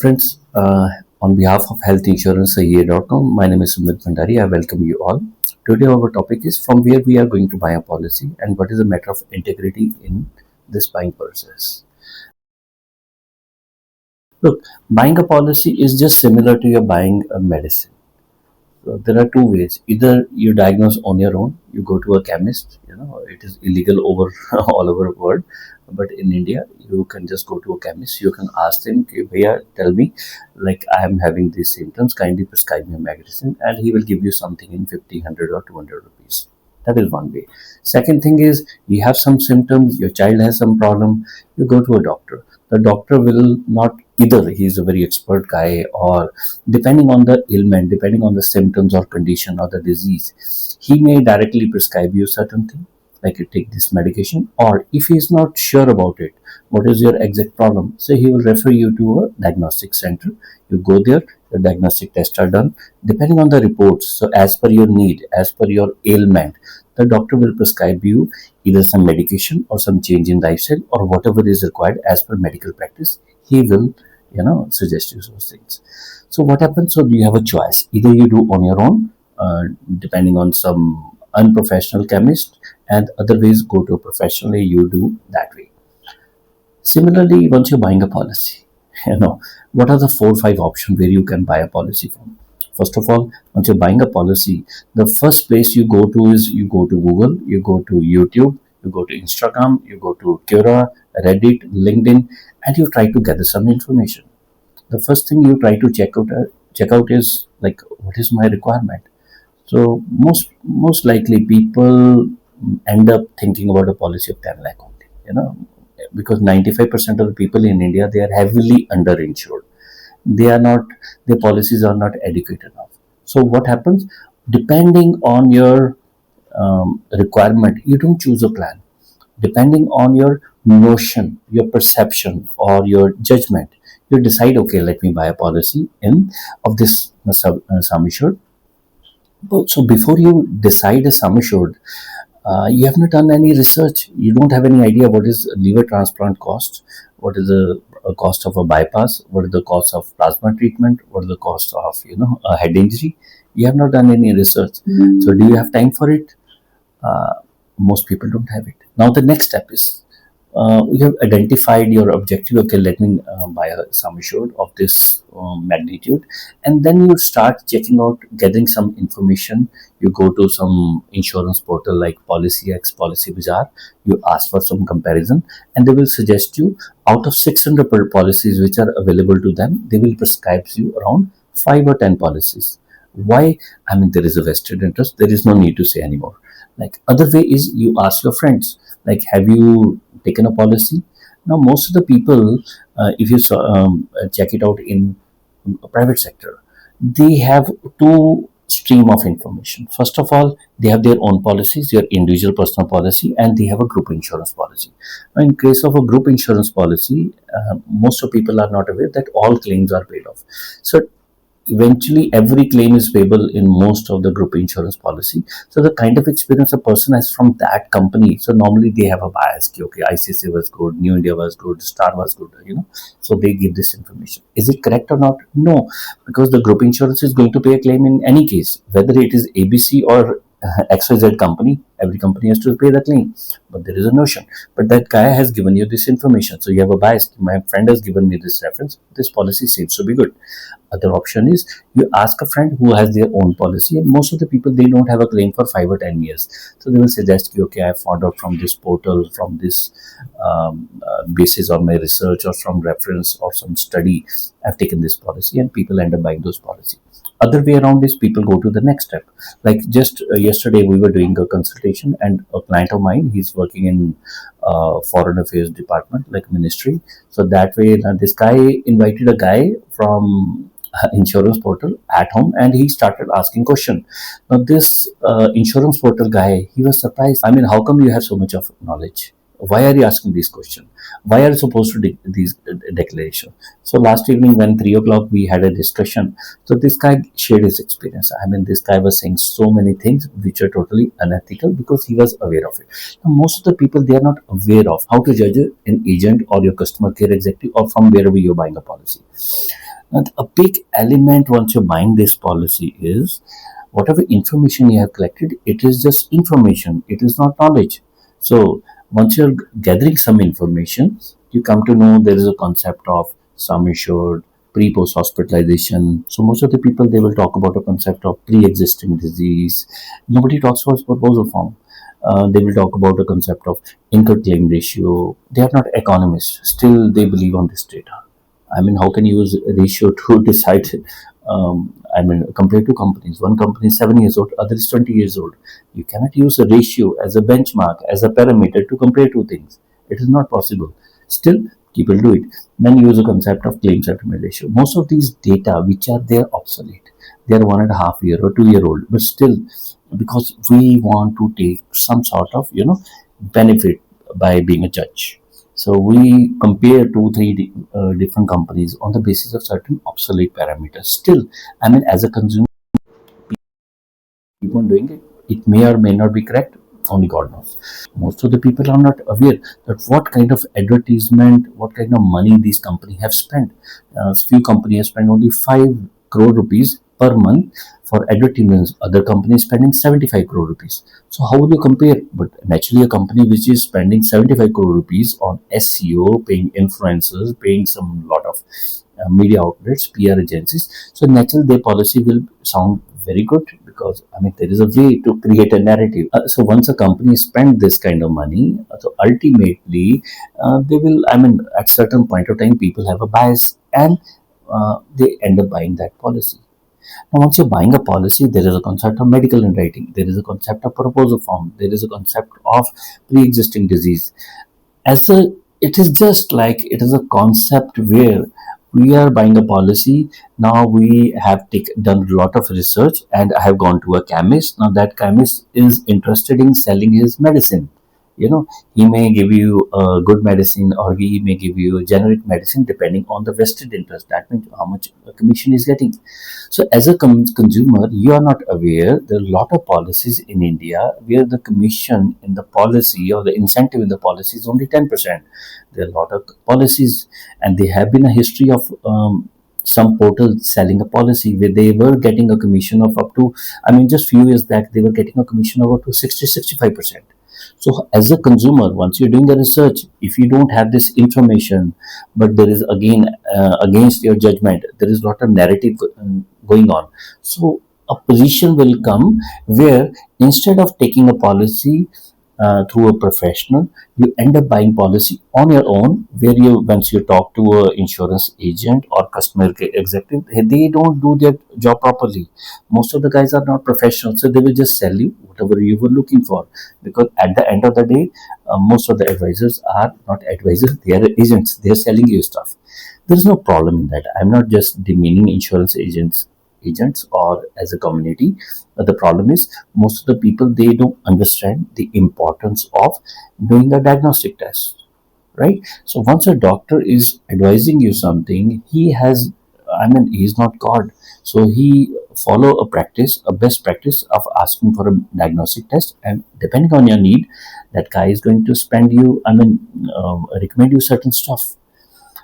friends, on behalf of Health Insurance Sahi.com, my name is Sumit Bhandari. I welcome you all. Today, our topic is from where we are going to buy a policy and what is the matter of integrity in this buying process. Look, buying a policy is just similar to your buying a medicine. So there are two ways. Either you diagnose on your own, you go to a chemist, it is illegal over all over the world. But in India, you can just go to a chemist, you can ask them, "Okay, Bhaiya, tell me, like I am having these symptoms, kindly prescribe me a medicine," and he will give you something in 50, 100 or 200 rupees. That is one way. Second thing is you have some symptoms, your child has some problem, you go to a doctor. The doctor will not either he is a very expert guy or depending on the ailment, depending on the symptoms or condition or the disease, he may directly prescribe you certain thing like you take this medication, or if he is not sure about it, what is your exact problem, so he will refer you to a diagnostic center. You go there, the diagnostic tests are done depending on the reports. So as per your need, as per your ailment, the doctor will prescribe you either some medication or some change in lifestyle or whatever is required as per medical practice. He will suggest you those things. So what happens, so you have a choice, either you do on your own, depending on some unprofessional chemist, and other ways go to a professional, you do that way. Similarly, once you're buying a policy, what are the 4 or 5 options where you can buy a policy from? First of all, once you're buying a policy, the first place you go to is you go to Google, you go to YouTube, you go to Instagram, you go to Quora, Reddit, LinkedIn, and you try to gather some information. The first thing you try to check out is like, what is my requirement? So most likely people end up thinking about a policy of 10 lakh only, because 95% of the people in India, they are heavily underinsured. They are not, their policies are not adequate enough. So what happens, depending on your requirement, you don't choose a plan. Depending on your notion, your perception or your judgment, you decide, okay, let me buy a policy in of this sum assured. So before you decide a sum assured, you have not done any research. You don't have any idea what is liver transplant cost, what is the cost of a bypass, what is the cost of plasma treatment, what is the cost of a head injury. You have not done any research. So do you have time for it? Most people don't have it. Now the next step is you have identified your objective. Okay, let me buy a sum assured of this magnitude, and then you start checking out, gathering some information. You go to some insurance portal like Policy X, Policy Bazaar. You ask for some comparison, and they will suggest you out of 600 policies which are available to them, they will prescribe you around 5 or 10 policies. Why? I mean, there is a vested interest. There is no need to say anymore. Like other way is you ask your friends, like, have you taken a policy? Now most of the people, if you check it out in a private sector, they have two stream of information. First of all, they have their own policies, their individual personal policy, and they have a group insurance policy. Now, in case of a group insurance policy, most of people are not aware that all claims are paid off. So eventually every claim is payable in most of the group insurance policy. So the kind of experience a person has from that company, so normally they have a bias. Okay, ICICI was good, New India was good, Star was good, so they give this information. Is it correct or not? No, because the group insurance is going to pay a claim in any case, whether it is ABC or XYZ company. Every company has to pay the claim, but there is a notion. But that guy has given you this information, so you have a bias. My friend has given me this reference, this policy seems to be good. Other option is you ask a friend who has their own policy, and most of the people, they don't have a claim for 5 or 10 years. So they will suggest you, okay, I found out from this portal, from this basis on my research or from reference or some study, I've taken this policy, and people end up buying those policies. Other way around is people go to the next step. Like just yesterday we were doing a consultation, and a client of mine, he's working in foreign affairs department, like ministry. So that way this guy invited a guy from insurance portal at home, and he started asking question. Now this insurance portal guy, he was surprised. I mean, how come you have so much of knowledge? Why are you asking these questions? Why are you supposed to these declaration? So last evening when 3 o'clock we had a discussion, so this guy shared his experience. I mean, this guy was saying so many things which are totally unethical because he was aware of it. Now, most of the people, they are not aware of how to judge an agent or your customer care executive or from wherever you're buying a policy. And a big element once you're buying this policy is whatever information you have collected, it is just information, it is not knowledge. So once you're gathering some information, you come to know there is a concept of sum assured, pre-post hospitalization. So most of the people, they will talk about a concept of pre-existing disease. Nobody talks about proposal form. They will talk about a concept of incurred claim ratio. They are not economists, still they believe on this data. I mean, how can you use a ratio to decide? I mean, compared to companies, one company is 7 years old, other is 20 years old. You cannot use a ratio as a benchmark, as a parameter to compare two things. It is not possible. Still, people do it. Then use a concept of claim settlement ratio. Most of these data, which are there, obsolete. They are 1.5 year or 2 year old, but still, because we want to take some sort of benefit by being a judge. So we compare two, three different companies on the basis of certain obsolete parameters. Still, I mean, as a consumer, keep on doing it. It may or may not be correct. Only God knows. Most of the people are not aware that what kind of advertisement, what kind of money these companies have spent. Few companies have spent only 5 crore rupees per month for advertisements. Other companies spending 75 crore rupees. So how will you compare? But naturally, a company which is spending 75 crore rupees on SEO, paying influencers, paying some lot of media outlets, PR agencies. So naturally, their policy will sound very good because I mean there is a way to create a narrative. So once a company spend this kind of money, so ultimately they will. I mean, at certain point of time, people have a bias and they end up buying that policy. Now, once you're buying a policy, there is a concept of medical underwriting. There is a concept of proposal form. There is a concept of pre-existing disease. As a, it is just like it is a concept where we are buying a policy. Now we have done a lot of research, and I have gone to a chemist. Now that chemist is interested in selling his medicine. He may give you a good medicine, or he may give you a generic medicine depending on the vested interest. That means how much commission is getting. So as a consumer, you are not aware there are a lot of policies in India where the commission in the policy or the incentive in the policy is only 10%. There are a lot of policies, and they have been a history of some portals selling a policy where they were getting a commission of up to, I mean, just few years back, they were getting a commission of up to 65%. So as a consumer, once you're doing the research, if you don't have this information, but there is again against your judgment, there is a lot of narrative going on. So a position will come where instead of taking a policy through a professional, you end up buying policy on your own. Where you once you talk to a insurance agent or customer care executive, they don't do their job properly. Most of the guys are not professionals, so they will just sell you whatever you were looking for. Because at the end of the day, most of the advisors are not advisors; they are agents. They are selling you stuff. There is no problem in that. I'm not just demeaning insurance agents or as a community. But the problem is most of the people, they don't understand the importance of doing a diagnostic test, right? So once a doctor is advising you something, he has, I mean, he's not God. So he follow a practice, a best practice of asking for a diagnostic test, and depending on your need, that guy is going to spend you, I mean, recommend you certain stuff.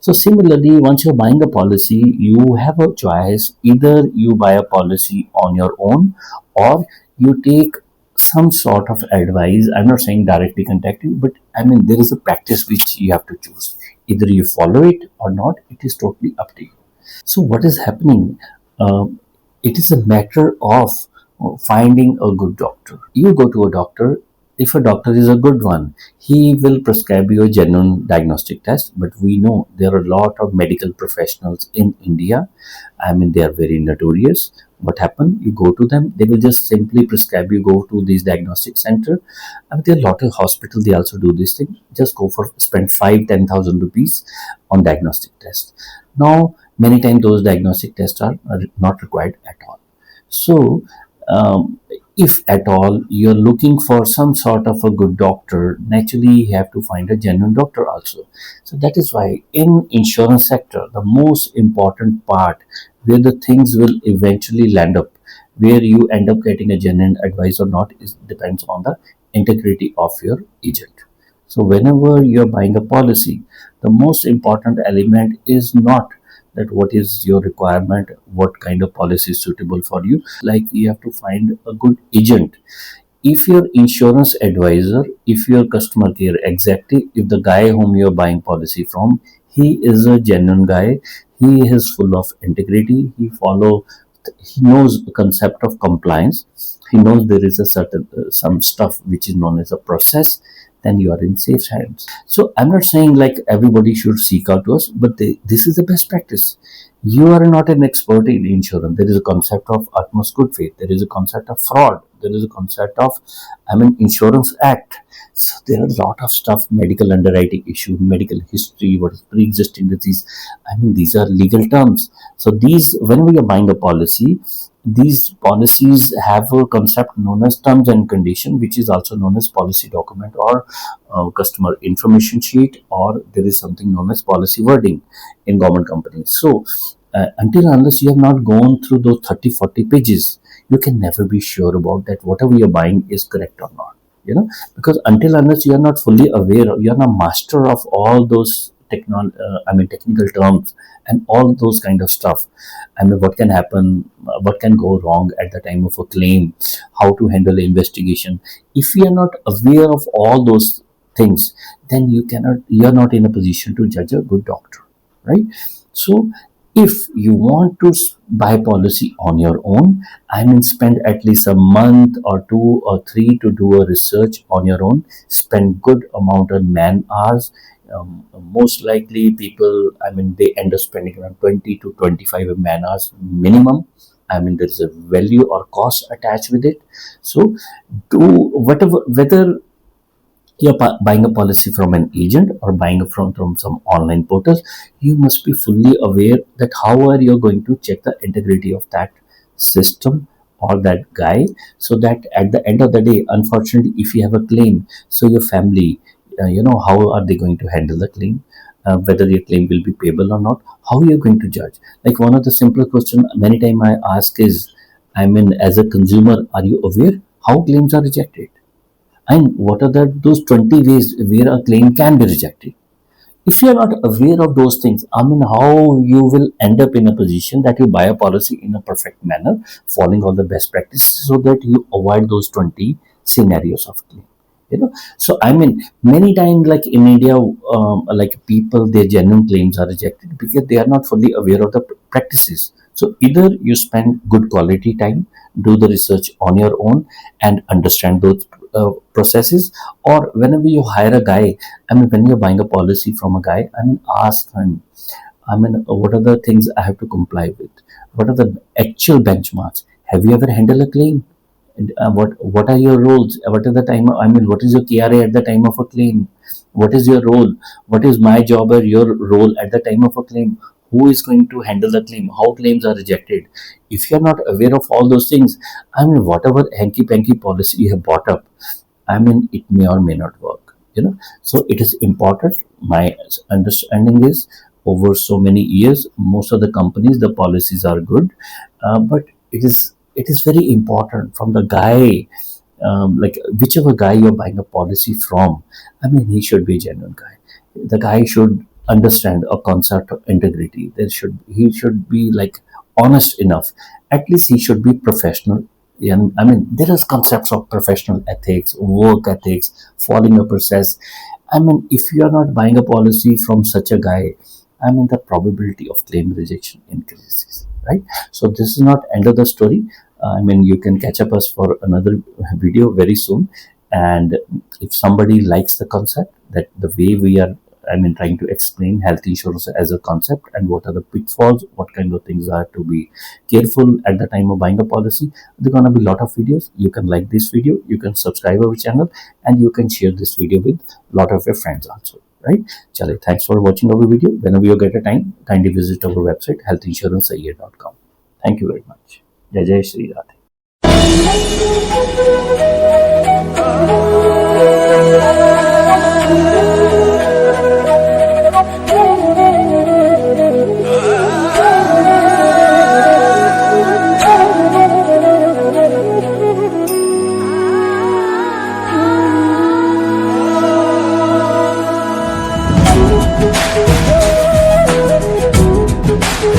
So similarly, once you're buying a policy, you have a choice. Either you buy a policy on your own, or you take some sort of advice. I'm not saying directly contact you, but I mean there is a practice which you have to choose. Either you follow it or not. It is totally up to you. So what is happening? Uh, it is a matter of finding a good doctor. You go to a doctor. If a doctor is a good one, he will prescribe you a genuine diagnostic test. But we know there are a lot of medical professionals in India. I mean, they are very notorious. What happen? You go to them, they will just simply prescribe you. Go to these diagnostic center. I mean, there are a lot of hospitals. They also do this thing. Just go for spend 5-10,000 rupees on diagnostic test. Now, many times those diagnostic tests are not required at all. So, if at all you're looking for some sort of a good doctor, naturally you have to find a genuine doctor also. So that is why in insurance sector, the most important part where the things will eventually land up, where you end up getting a genuine advice or not, is depends on the integrity of your agent. So whenever you're buying a policy, the most important element is not that what is your requirement, what kind of policy is suitable for you. Like you have to find a good agent. If your insurance advisor, if your customer care executive, if the guy whom you're buying policy from, he is a genuine guy, he is full of integrity, he knows the concept of compliance, he knows there is a certain some stuff which is known as a process, then you are in safe hands. So I'm not saying like everybody should seek out to us, but this is the best practice. You are not an expert in insurance. There is a concept of utmost good faith. There is a concept of fraud. There is a concept of, Insurance Act. So there are a lot of stuff, medical underwriting issue, medical history, what is pre-existing disease. These are legal terms. So these, whenever you're buying a policy, these policies have a concept known as terms and condition, which is also known as policy document or customer information sheet, or there is something known as policy wording in government companies. So until unless you have not gone through those 30-40 pages, you can never be sure about that whatever you're buying is correct or not. Because until unless you are not fully aware, you are not master of all those technical terms and all those kind of stuff. What can happen, what can go wrong at the time of a claim, how to handle an investigation. If you are not aware of all those things, then you are not in a position to judge a good doctor, right? So if you want to buy policy on your own, spend at least a month or 2 or 3 to do a research on your own. Spend good amount of man hours. Most likely people, they end up spending around 20 to 25 man hours minimum. There is a value or cost attached with it. So do whether you're buying a policy from an agent or buying from some online portals, you must be fully aware that how are you going to check the integrity of that system or that guy, so that at the end of the day, unfortunately, if you have a claim, so your family, how are they going to handle the claim, whether your claim will be payable or not, how are you going to judge? Like one of the simple questions many times I ask is, as a consumer, are you aware how claims are rejected? And what are those 20 ways where a claim can be rejected? If you are not aware of those things, how you will end up in a position that you buy a policy in a perfect manner, following all the best practices, so that you avoid those 20 scenarios of claim. So many times, like in India, like people, their genuine claims are rejected because they are not fully aware of the practices. So either you spend good quality time, do the research on your own and understand those processes, or whenever you hire a guy, when you're buying a policy from a guy, ask him, what are the things I have to comply with? What are the actual benchmarks? Have you ever handled a claim? And, what are your roles? What are the time? What is your KRA at the time of a claim? What is your role? What is my job or your role at the time of a claim? Who is going to handle the claim? How claims are rejected? If you are not aware of all those things, whatever hanky panky policy you have bought up, it may or may not work. So it is important. My understanding is, over so many years, most of the companies, the policies are good, but it is very important from the guy, like whichever guy you're buying a policy from. He should be a genuine guy. The guy should understand a concept of integrity. He should be like honest enough. At least he should be professional. And there is concepts of professional ethics, work ethics, following a process. If you are not buying a policy from such a guy, the probability of claim rejection increases, right? So this is not end of the story. You can catch up us for another video very soon. And if somebody likes the concept, that the way we are, trying to explain health insurance as a concept and what are the pitfalls, what kind of things are to be careful at the time of buying a policy, there are going to be a lot of videos. You can like this video, you can subscribe our channel, and you can share this video with a lot of your friends also, right? Chale, thanks for watching our video. Whenever you get a time, kindly visit our website healthinsurancesahi.com. Thank you very much. Jai Jai Shri Radhe.